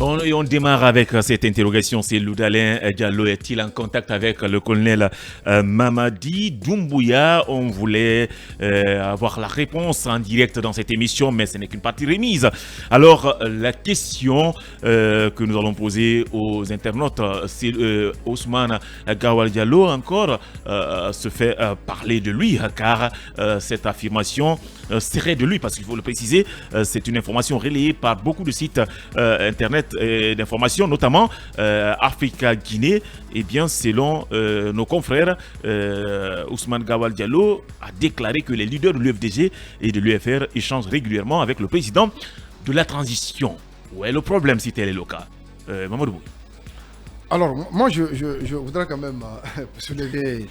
On démarre avec cette interrogation. C'est Loudalin Diallo. Est-il en contact avec le colonel Mamadi Doumbouya? On voulait avoir la réponse en direct dans cette émission, mais ce n'est qu'une partie remise. Alors, la question que nous allons poser aux internautes, c'est Ousmane Gawal Diallo encore se fait parler de lui, car cette affirmation serait de lui, parce qu'il faut le préciser, c'est une information relayée par beaucoup de sites internet d'information, notamment Africa Guinée. Et bien, selon nos confrères, Ousmane Gawal Diallo a déclaré que les leaders de l'UFDG et de l'UFR échangent régulièrement avec le président de la transition. Où est le problème si tel est le cas? Mamadou. Alors, moi, je voudrais quand même soulever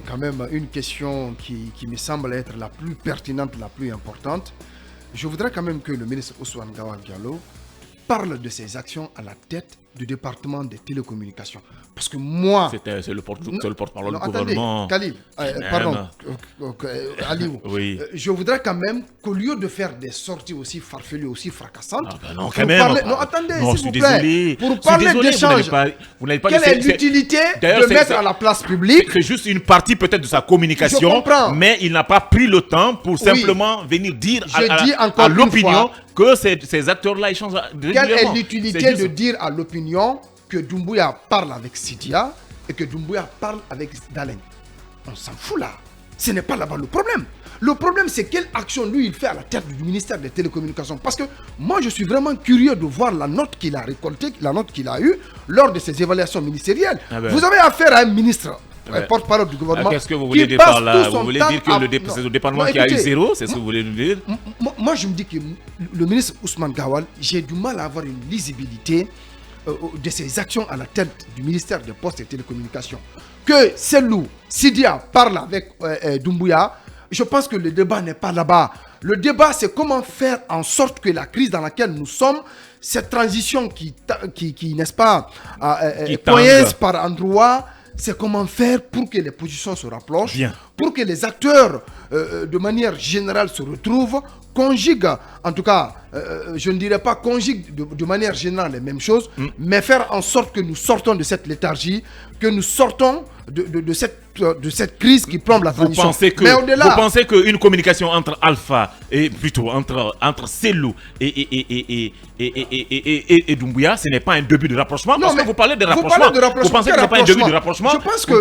quand même une question qui me semble être la plus pertinente, la plus importante. Je voudrais quand même que le ministre Ousmane Gawal Diallo parle de ses actions à la tête du département des télécommunications. Parce que moi... C'est le porte-parole du gouvernement. Khalil, pardon, Aliou. Oui. Je voudrais quand même qu'au lieu de faire des sorties aussi farfelues, aussi fracassantes... non, quand même. Non, attendez, non, s'il vous plaît. Désolé. Pour parler d'échange, quelle est l'utilité de mettre à la place publique? C'est juste une partie peut-être de sa communication, mais il n'a pas pris le temps pour simplement venir dire à l'opinion que ces acteurs-là échangent régulièrement. Quelle est l'utilité de dire à l'opinion que Doumbouya parle avec Sidia et que Doumbouya parle avec Dalen? On s'en fout là. Ce n'est pas là-bas le problème. Le problème, c'est quelle action lui il fait à la tête du ministère des Télécommunications. Parce que moi, je suis vraiment curieux de voir la note qu'il a récoltée, la note qu'il a eue lors de ses évaluations ministérielles. Vous avez affaire à un ministre, porte-parole du gouvernement. Qu'est-ce que vous voulez dire par là? Vous voulez dire que c'est le département qui a eu zéro? C'est ce que vous voulez nous dire? Moi, je me dis que le ministre Ousmane Gawal, j'ai du mal à avoir une lisibilité de ses actions à la tête du ministère des Postes et Télécommunications. Que Selou Sidia parle avec Doumbouya, je pense que le débat n'est pas là-bas. Le débat, c'est comment faire en sorte que la crise dans laquelle nous sommes, cette transition qui n'est-ce pas, poyeuse par endroit, c'est comment faire pour que les positions se rapprochent, pour que les acteurs, de manière générale, se retrouvent, conjuguent, en tout cas, je ne dirais pas conjuguent de manière générale les mêmes choses, mais faire en sorte que nous sortons de cette léthargie, que nous sortons de cette crise qui plombe la transition. Vous pensez qu'une communication entre Alpha, et plutôt entre Selou et Doumbouya, ce n'est pas un début de rapprochement? Parce que vous parlez de rapprochement. Vous pensez que ce n'est pas un début de rapprochement? Je pense que...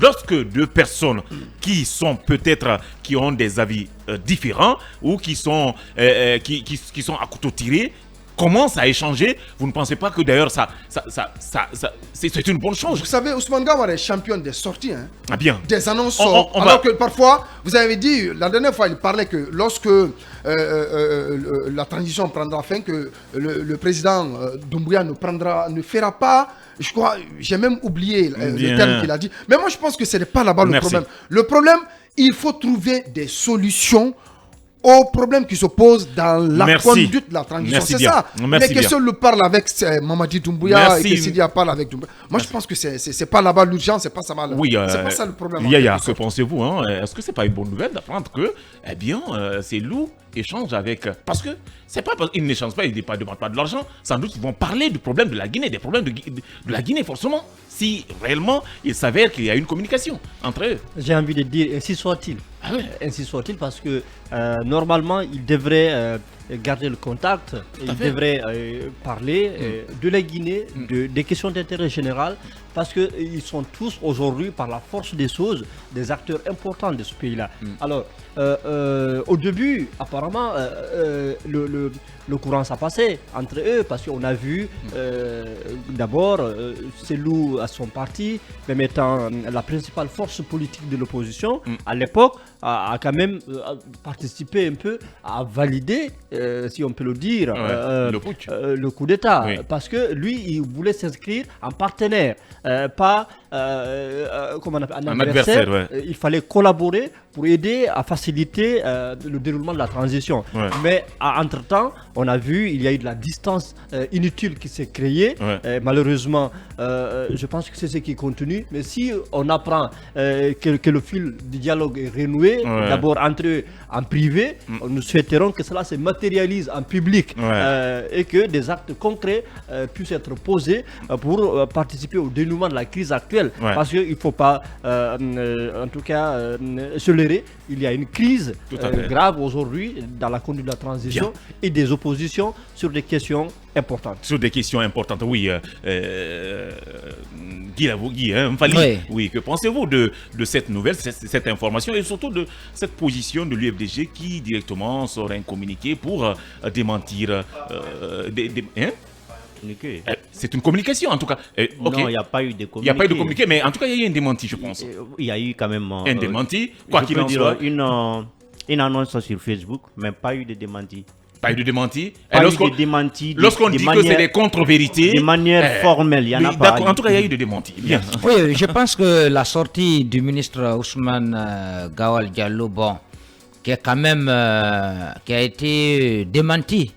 Lorsque deux personnes qui sont peut-être, qui ont des avis différents ou qui sont à couteau tiré, commencent à échanger, vous ne pensez pas que d'ailleurs c'est une bonne chose? Vous savez, Ousmane Gawal est champion des sorties, bien. Des annonces. Alors que parfois, vous avez dit, la dernière fois, il parlait que lorsque la transition prendra fin, que le président Doumbouya ne fera pas, je crois, j'ai même oublié le terme qu'il a dit. Mais moi, je pense que ce n'est pas là-bas le problème. Le problème, il faut trouver des solutions aux problèmes qui se posent dans la conduite de la transition. C'est ça. Mais que seul le parle avec Mamadi Doumbouya et que Sidia parle avec Doumbouya. Moi, je pense que c'est pas là-bas l'urgence, c'est pas ça. C'est pas ça le problème. Yaya, que pensez-vous? Est-ce que c'est pas une bonne nouvelle d'apprendre que, eh bien, c'est Lou échange avec... Parce que c'est pas parce qu'ils n'échangent pas, ils ne demandent pas de l'argent. Sans doute, ils vont parler du problème de la Guinée, des problèmes de la Guinée, forcément, si réellement il s'avère qu'il y a une communication entre eux. J'ai envie de dire, ainsi soit-il. Ainsi soit-il, parce que normalement, ils devraient garder le contact, ils devraient parler de la Guinée, des questions d'intérêt général, parce qu'ils sont tous aujourd'hui, par la force des choses, des acteurs importants de ce pays-là. Alors, au début, apparemment, le courant s'est passé entre eux, parce qu'on a vu d'abord Selou à son parti, même étant la principale force politique de l'opposition, à l'époque, a quand même participé un peu à valider, si on peut le dire, le coup d'État. Parce que lui, il voulait s'inscrire en partenaire, pas comme un adversaire. Il fallait collaborer pour aider à faciliter le déroulement de la transition. Ouais. Mais entre-temps, on a vu, il y a eu de la distance inutile qui s'est créée. Ouais. Malheureusement, je pense que c'est ce qui continue. Mais si on apprend que le fil du dialogue est renoué, Ouais. d'abord entre eux en privé, nous souhaiterons que cela se matérialise en public et que des actes concrets puissent être posés pour participer au dénouement de la crise actuelle. Ouais. Parce qu'il ne faut pas, en tout cas, se leurrer. Il y a une crise Tout à fait. grave aujourd'hui dans la conduite de la transition et des oppositions sur des questions importantes. Sur des questions importantes, oui. Guy, Mfali, Oui. oui. Que pensez-vous de cette nouvelle, cette information et surtout de cette position de l'UFDG qui directement sort un communiqué pour démentir hein? C'est une communication en tout cas. Ok. Non, il n'y a pas eu de communiqué. Il n'y a pas eu de communiqué, mais en tout cas, il y a eu un démenti, je pense. Il y a eu quand même Un démenti, quoi je qu'il peux en dire, soit. une annonce sur Facebook, mais pas eu de démenti. Pas eu de démenti. Pas eu Lorsqu'on de démenti. lorsqu'on dit que c'est des contre-vérités. De manière formelle, il y en a oui, pas. d'accord. En tout cas, il y a eu des démentis. Bien. Oui, je pense que la sortie du ministre Ousmane Gawal Diallo, bon, qui est quand même, qui a été démenti.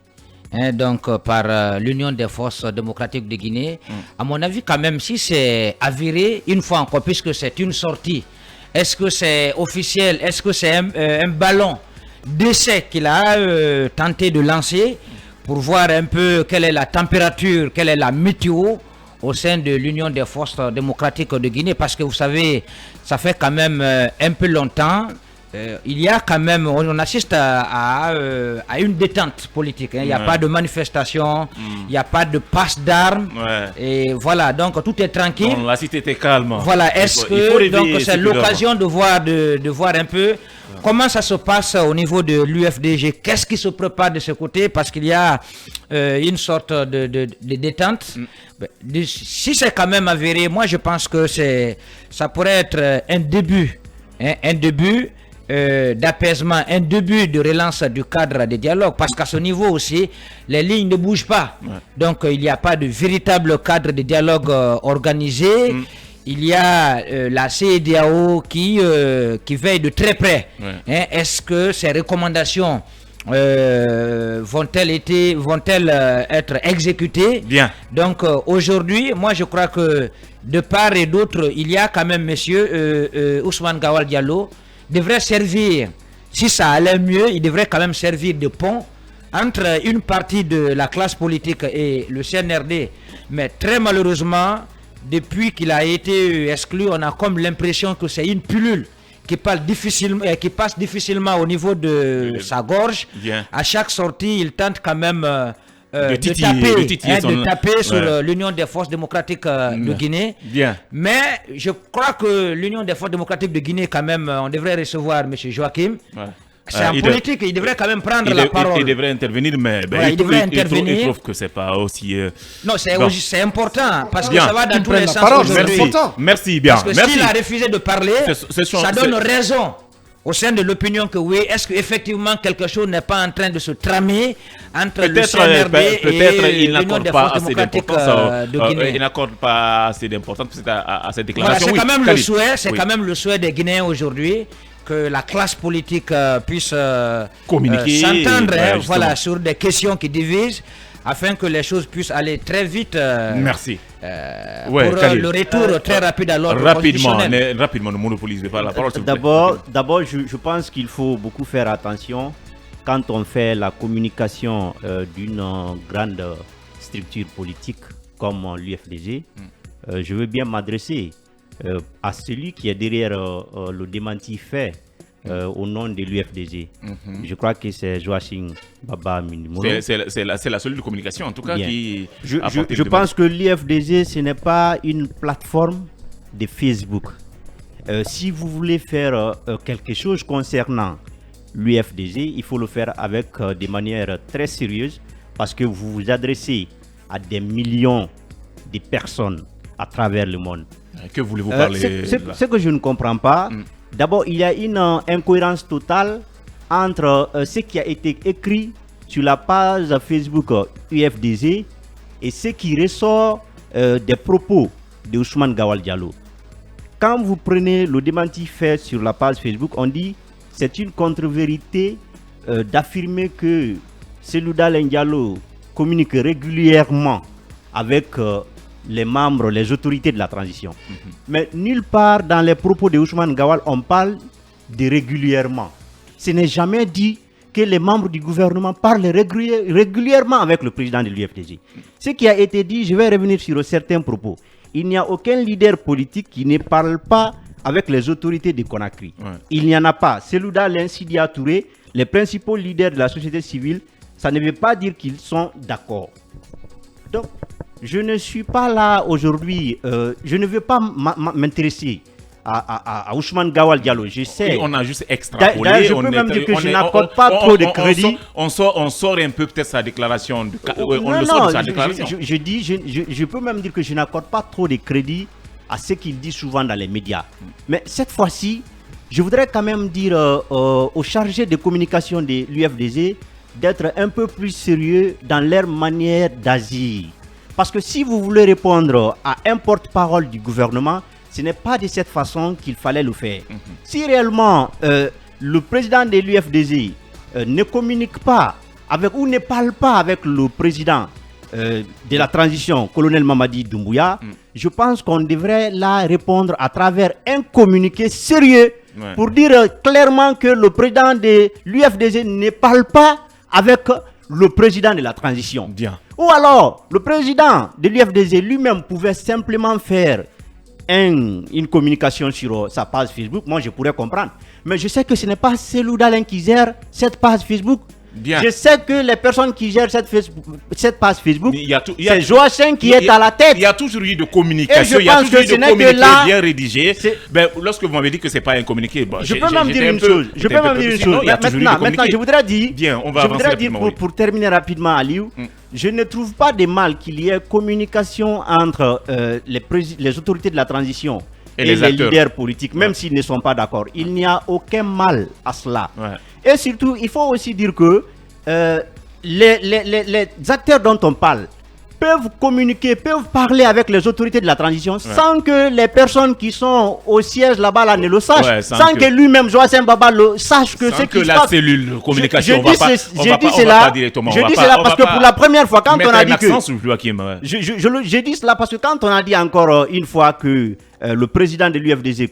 Donc par l'Union des forces démocratiques de Guinée. À mon avis, quand même, si c'est avéré, une fois encore, puisque c'est une sortie, est-ce que c'est officiel? Est-ce que c'est un ballon d'essai qu'il a tenté de lancer pour voir un peu quelle est la température, quelle est la météo au sein de l'Union des forces démocratiques de Guinée? Parce que vous savez, ça fait quand même un peu longtemps. Il y a quand même, on assiste à une détente politique. Il n'y a pas de manifestation, il n'y a pas de passe d'armes. Et voilà, donc tout est tranquille. Non, la cité était calme. Voilà, est-ce que donc c'est l'occasion de voir un peu comment ça se passe au niveau de l'UFDG? Qu'est-ce qui se prépare de ce côté? Parce qu'il y a une sorte de détente. Si c'est quand même avéré, moi je pense que ça pourrait être un début. Un début d'apaisement, un début de relance du cadre de dialogue, parce qu'à ce niveau aussi, les lignes ne bougent pas. Donc il n'y a pas de véritable cadre de dialogue organisé. Il y a la CEDEAO qui veille de très près. Est-ce que ces recommandations vont-elles être exécutées? Bien. Donc aujourd'hui, moi je crois que de part et d'autre, il y a quand même monsieur Ousmane Gawal Diallo devrait servir, si ça allait mieux, il devrait quand même servir de pont entre une partie de la classe politique et le CNRD. Mais très malheureusement, depuis qu'il a été exclu, on a comme l'impression que c'est une pilule qui passe difficilement au niveau de sa gorge. Bien. À chaque sortie, il tente quand même de taper sur l'Union des forces démocratiques de Guinée. Bien. Mais je crois que l'Union des forces démocratiques de Guinée, quand même, on devrait recevoir M. Joachim. C'est en politique, il devrait quand même prendre la parole. Il devrait intervenir, mais il devrait intervenir. Il trouve que c'est pas aussi... Non, c'est important, parce que Bien. ça va dans tous les sens parole, aujourd'hui. Merci bien. Parce que Merci. s'il a refusé de parler, ça donne raison au sein de l'opinion que oui, est-ce qu'effectivement quelque chose n'est pas en train de se tramer entre le CNRD et l'Union des forces démocratiques de Guinée. Il n'accorde pas assez d'importance à cette Voilà, déclaration. c'est quand même le souhait, Oui. quand même le souhait des Guinéens aujourd'hui que la classe politique puisse Communiquer, s'entendre justement. sur des questions qui divisent afin que les choses puissent aller très vite. Merci. Pour le retour très rapide à l'ordre constitutionnel. Rapidement, ne monopolisez pas la parole. s'il vous plaît. D'abord, je pense qu'il faut beaucoup faire attention quand on fait la communication d'une grande structure politique comme l'UFDG. Je veux bien m'adresser à celui qui est derrière le démenti fait au nom de l'UFDG. Je crois que c'est Joachim Baba Minimolo. C'est la cellule de communication, en tout cas, Bien. qui... Je pense que l'UFDG, ce n'est pas une plateforme de Facebook. Si vous voulez faire quelque chose concernant l'UFDG, il faut le faire avec de manière très sérieuse, parce que vous vous adressez à des millions de personnes à travers le monde. Que voulez-vous parler Ce que je ne comprends pas, d'abord, il y a une incohérence totale entre ce qui a été écrit sur la page Facebook UFDG et ce qui ressort des propos de Ousmane Gawal Diallo. Quand vous prenez le démenti fait sur la page Facebook, on dit c'est une contre-vérité d'affirmer que Cellou Dalein Diallo communique régulièrement avec les membres, les autorités de la transition. Mais nulle part dans les propos de Ousmane Gawal, on parle de régulièrement. Ce n'est jamais dit que les membres du gouvernement parlent régulièrement avec le président de l'UFDG. Ce qui a été dit, je vais revenir sur certains propos. Il n'y a aucun leader politique qui ne parle pas avec les autorités de Conakry. Ouais. Il n'y en a pas. Cellou Dalein, Sidya Touré, les principaux leaders de la société civile, ça ne veut pas dire qu'ils sont d'accord. Donc, je ne suis pas là aujourd'hui, je ne veux pas m'intéresser à Ousmane Gawal Diallo. Je sais. Et on a juste extrapolé. Je peux même dire que je n'accorde pas trop de crédit. On sort un peu peut-être sa déclaration. Je peux même dire que je n'accorde pas trop de crédit à ce qu'il dit souvent dans les médias. Mais cette fois-ci, je voudrais quand même dire aux chargés de communication de l'UFDG d'être un peu plus sérieux dans leur manière d'agir. Parce que si vous voulez répondre à un porte-parole du gouvernement, ce n'est pas de cette façon qu'il fallait le faire. Si réellement le président de l'UFDG ne communique pas avec ou ne parle pas avec le président de la transition, colonel Mamadi Doumbouya, je pense qu'on devrait là répondre à travers un communiqué sérieux pour dire clairement que le président de l'UFDG ne parle pas avec le président de la transition. Bien. Ou alors, le président de l'UFDG lui-même pouvait simplement faire une communication sur sa page Facebook. Moi, je pourrais comprendre. Mais je sais que ce n'est pas Cellou Dalein qui gère cette page Facebook. Bien. Je sais que les personnes qui gèrent cette page Facebook, c'est Joachim qui est à la tête. Il y a toujours eu de communication. Il y a toujours eu de communiqué bien rédigé. Ben, lorsque vous m'avez dit que ce n'est pas un communiqué, bon, je peux même dire une chose. Maintenant, je voudrais dire, bien, on va avancer rapidement, pour terminer rapidement, Aliou, je ne trouve pas de mal qu'il y ait communication entre les autorités de la transition et les leaders politiques, même s'ils ne sont pas d'accord. Il n'y a aucun mal à cela. Et surtout, il faut aussi dire que les acteurs dont on parle peuvent communiquer, peuvent parler avec les autorités de la transition sans que les personnes qui sont au siège là-bas là, ne le sachent, sans que lui-même, Joachim Baba, le sache que ce qui se passe. Sans que la cellule de communication je dis cela parce que pour la première fois, quand on a dit que... J'ai dit cela parce que quand on a dit encore une fois que le président de l'UFDG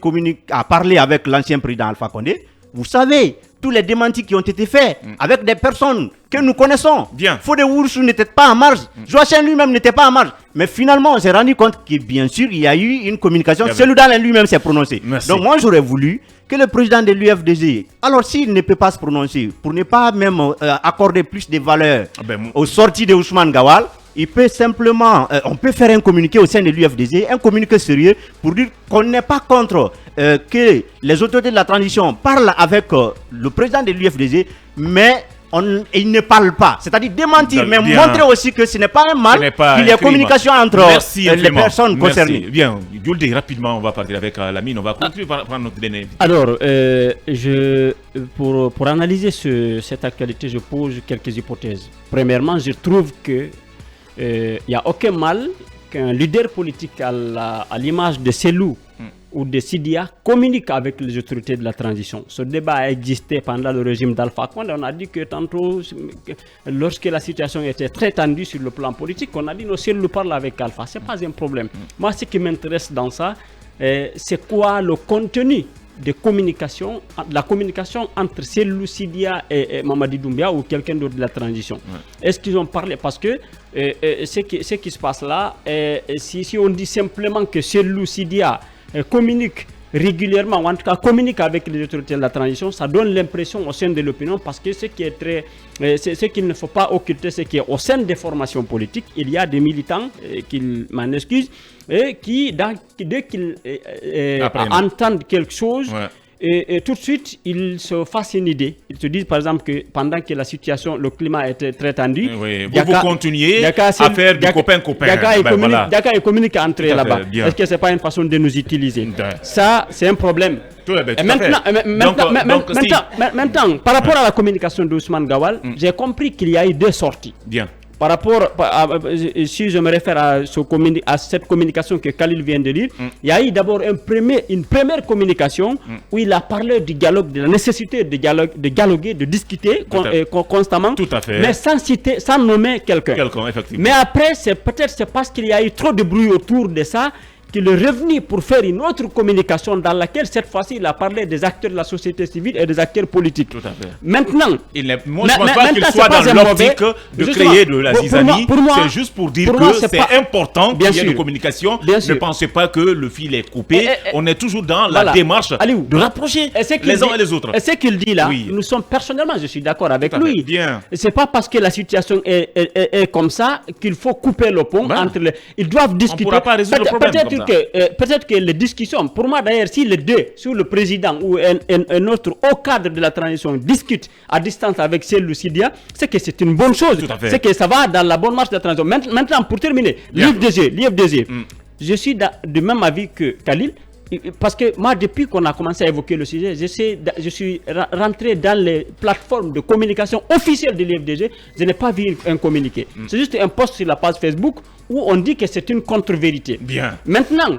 a parlé avec l'ancien président Alpha Condé, vous savez, tous les démentis qui ont été faits avec des personnes que nous connaissons. Bien. Fodé Oursou n'était pas en marge. Joachim lui-même n'était pas en marge. Mais finalement, on s'est rendu compte que bien sûr, il y a eu une communication. Cellou Dalein lui-même s'est prononcé. Merci. Donc moi, j'aurais voulu que le président de l'UFDG, alors s'il ne peut pas se prononcer, pour ne pas même accorder plus de valeur aux sorties de Ousmane Gawal, il peut simplement, on peut faire un communiqué au sein de l'UFDG, un communiqué sérieux pour dire qu'on n'est pas contre que les autorités de la transition parlent avec le président de l'UFDG, mais il ne parle pas. C'est-à-dire démentir, mais montrer aussi que ce n'est pas un mal qu'il y ait communication entre les personnes concernées. Bien, Yulde, rapidement, on va partir avec Lamine. On va continuer par notre dernier. Alors, pour analyser cette actualité, je pose quelques hypothèses. Premièrement, je trouve que il n'y a aucun mal qu'un leader politique à l'image de Cellou ou de Sidya communique avec les autorités de la transition. Ce débat a existé pendant le régime d'Alpha Condé. On a dit que tantôt, lorsque la situation était très tendue sur le plan politique, on a dit non, Cellou parle avec Alpha. Ce n'est pas un problème. Moi, ce qui m'intéresse dans ça, c'est quoi le contenu de la communication entre Cellou, Sidya et Mamadi Doumbouya ou quelqu'un d'autre de la transition. Est-ce qu'ils ont parlé? Parce que ce qui se passe là, si on dit simplement que Cellou, Sidya communique régulièrement, ou en tout cas communique avec les autorités de la transition, ça donne l'impression au sein de l'opinion, parce que ce qu'il ne faut pas occulter, c'est qu'au sein des formations politiques, il y a des militants, qu'ils m'en excusent, qui, dès qu'ils entendent quelque chose, et tout de suite, ils se fassent une idée. Ils se disent, par exemple, que pendant que la situation, le climat était très tendu, vous continuez à faire du copain-copain. Dakar communique entre eux là-bas. Est-ce que ce n'est pas une façon de nous utiliser? Ça, c'est un problème. Maintenant, par rapport à la communication d'Ousmane Gawal, j'ai compris qu'il y a eu deux sorties. Bien. par rapport, si je me réfère à cette communication que Khalil vient de lire, il y a eu d'abord une première communication où il a parlé du dialogue, de la nécessité de dialoguer, de discuter constamment, Tout à fait. mais sans nommer quelqu'un. Effectivement. Mais après, c'est parce qu'il y a eu trop de bruit autour de ça qu'il est revenu pour faire une autre communication dans laquelle, cette fois-ci, il a parlé des acteurs de la société civile et des acteurs politiques. Tout à fait. Maintenant, moi, je ne pense pas qu'il soit dans l'optique de créer de la zizanie. C'est juste pour dire que c'est important qu'il y ait de communication. Ne pensez pas que le fil est coupé. On est toujours dans la démarche de rapprocher les uns et les autres. Et ce qu'il dit là, nous sommes personnellement, je suis d'accord avec lui. C'est pas parce que la situation est comme ça qu'il faut couper le pont entre les... Ils doivent discuter. On ne pourra pas résoudre le problème. Peut-être que les discussions, pour moi d'ailleurs, si les deux, sur le président ou un autre au cadre de la transition, discutent à distance avec Cellou Sidia, c'est que c'est une bonne chose. C'est que ça va dans la bonne marche de la transition. Maintenant, pour terminer, l'IFDG, je suis du même avis que Khalil. Parce que moi, depuis qu'on a commencé à évoquer le sujet, je suis rentré dans les plateformes de communication officielles de l'IFDG. Je n'ai pas vu un communiqué. C'est juste un post sur la page Facebook où on dit que c'est une contre-vérité. Maintenant,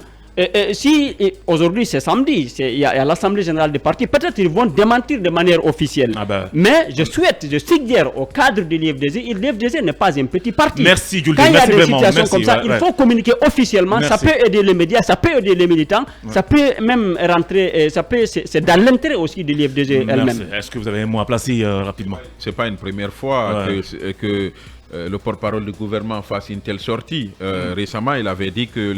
si aujourd'hui c'est samedi, il y a l'Assemblée générale des partis, peut-être ils vont démentir de manière officielle. Mais je suggère au cadre de l'IFDG, l'IFDG n'est pas un petit parti. Merci Jules. Quand il y a des situations comme ça, il faut communiquer officiellement. Ça peut aider les médias, ça peut aider les militants, ça peut même rentrer, c'est dans l'intérêt aussi de l'IFDG elle-même. Est-ce que vous avez un mot à placer rapidement? C'est pas une première fois que le porte-parole du gouvernement fasse une telle sortie. Récemment, il avait dit que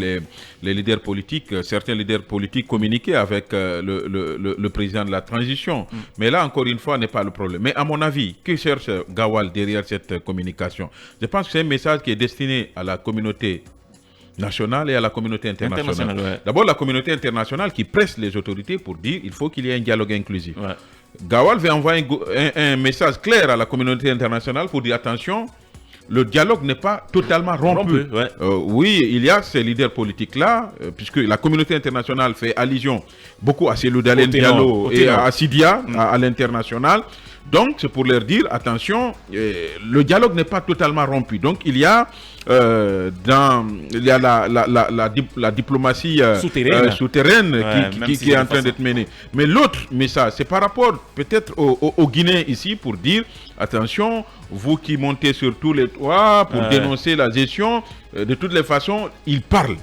les leaders politiques, certains leaders politiques communiquaient avec le président de la transition. Mais là, encore une fois, n'est pas le problème. Mais à mon avis, que cherche Gawal derrière cette communication? Je pense que c'est un message qui est destiné à la communauté nationale et à la communauté internationale. D'abord, la communauté internationale qui presse les autorités pour dire qu'il faut qu'il y ait un dialogue inclusif. Gawal veut envoyer un message clair à la communauté internationale pour dire attention, le dialogue n'est pas totalement rompu. Oui, il y a ces leaders politiques-là, puisque la communauté internationale fait allusion beaucoup à Cellou Dalein Diallo et à Sidia, à l'international. Donc, c'est pour leur dire, attention, le dialogue n'est pas totalement rompu. Donc, il y a la diplomatie souterraine qui est en train d'être menée. Mais l'autre message, c'est par rapport peut-être aux Guinéens ici pour dire, attention, vous qui montez sur tous les toits pour dénoncer la gestion, de toutes les façons, ils parlent.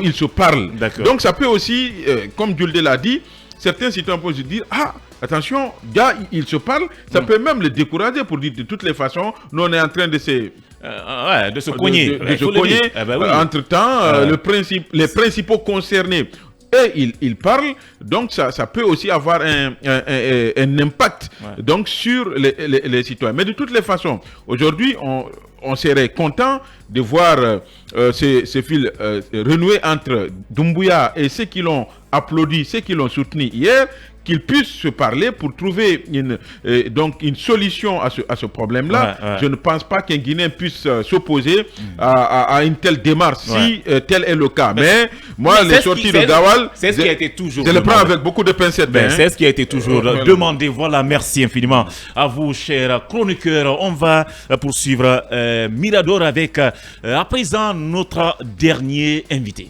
Ils se parlent. Donc, ça peut aussi, comme Jules l'a dit, certains citoyens peuvent se dire, ah, attention, gars, ils se parlent, ça peut même les décourager pour dire de toutes les façons, nous on est en train de se cogner. Entre-temps, les principaux concernés, et ils parlent, donc ça peut aussi avoir un impact donc, sur les citoyens. Mais de toutes les façons, aujourd'hui, on serait content de voir ces fils renouer entre Doumbouya et ceux qui l'ont applaudi, ceux qui l'ont soutenu hier, qu'ils puissent se parler pour trouver une solution à ce problème-là. Je ne pense pas qu'un Guinéen puisse s'opposer à une telle démarche, si tel est le cas. Mais moi, les sorties de Gawal, c'est ce qui a été toujours je le prends avec beaucoup de pincettes. C'est ce qui a été toujours demandé. Voilà, merci infiniment à vous, chers chroniqueurs. On va poursuivre Mirador avec, à présent, notre dernier invité.